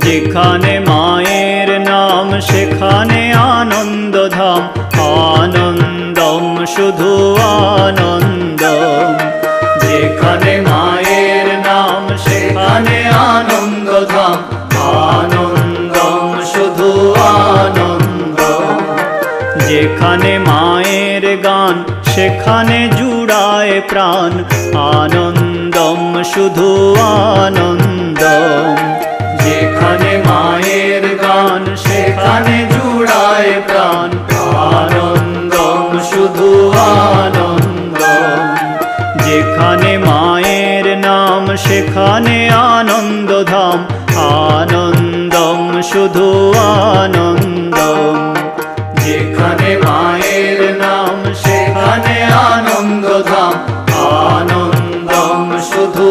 যেখানে মায়ের নাম সেখানে আনন্দধাম, আনন্দম শুধু আনন্দম। যেখানে মায়ের নাম সেখানে আনন্দধাম, আনন্দম শুধু আনন্দম। যেখানে মায়ের গান সেখানে জুড়ায় প্রাণ, আনন্দম শুধু আনন্দম। যেখানে মায়ের গান সেখানে জুড়ায় প্রাণ, আনন্দম শুধু আনন্দম। যেখানে মায়ের নাম সেখানে আনন্দধাম, আনন্দম শুধু আনন্দম। যেখানে মায়ের নাম সেখানে আনন্দধাম, আনন্দম শুধু